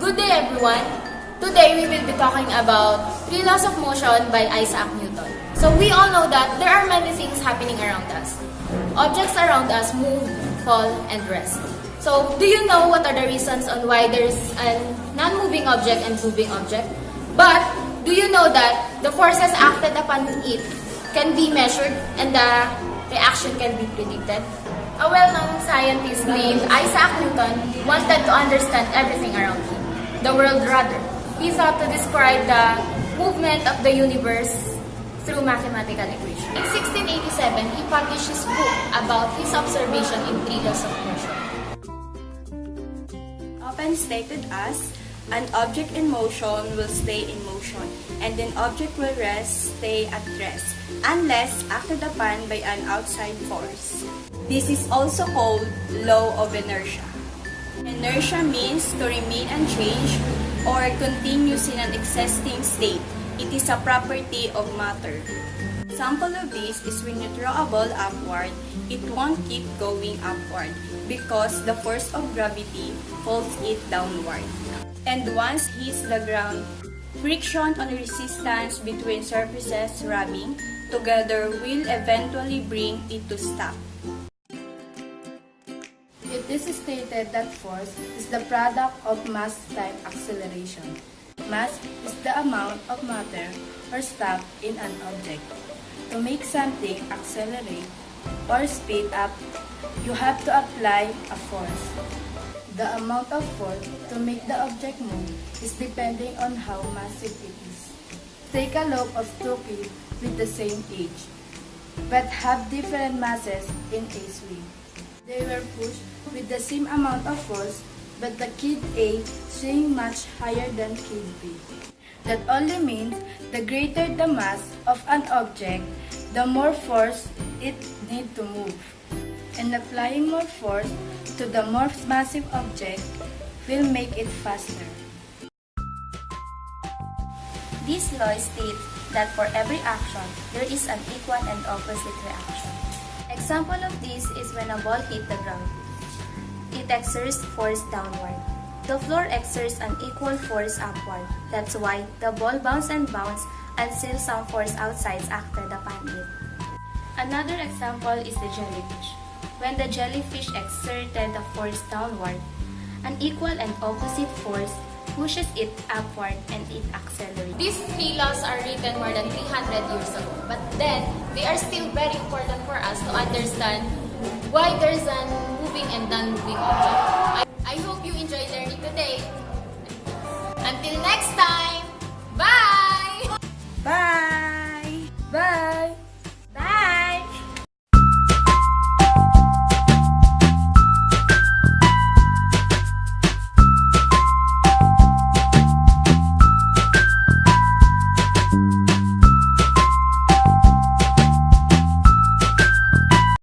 Good day everyone! Today we will be talking about 3 laws of motion by Isaac Newton. So we all know that there are many things happening around us. Objects around us move, fall, and rest. So do you know what are the reasons on why there's a non-moving object and moving object? But do you know that the forces acted upon it can be measured and the reaction can be predicted? A well-known scientist named Isaac Newton wanted to understand everything around him, the world rather. He thought to describe the movement of the universe through mathematical equations. In 1687, he published his book about his observation in 3 laws of motion. Often stated as, an object in motion will stay in motion, and an object will stay at rest, unless acted upon by an outside force. This is also called law of inertia. Inertia means to remain unchanged or continuous in an existing state. It is a property of matter. Example of this is when you throw a ball upward, it won't keep going upward because the force of gravity pulls it downward. And once hits the ground, friction and resistance between surfaces rubbing together will eventually bring it to stop. It is stated that force is the product of mass times acceleration. Mass is the amount of matter or stuff in an object. To make something accelerate or speed up, you have to apply a force. The amount of force to make the object move is depending on how massive it is. Take a loop of 2 kids with the same age, but have different masses in a swing. They were pushed with the same amount of force, but the kid A swing much higher than kid B. That only means the greater the mass of an object, the more force it needs to move. And applying more force to the more massive object will make it faster. This law states that for every action, there is an equal and opposite reaction. Example of this is when a ball hits the ground. It exerts force downward. The floor exerts an equal force upward. That's why the ball bounces and bounces until some force outside acted upon it. Another example is the jellyfish. When the jellyfish exerted the force downward, an equal and opposite force pushes it upward and it accelerates. These 3 laws are written more than 300 years ago, but then they are still very important for us to understand why there's a moving and non-moving object. I hope you enjoyed learning today. Until next time!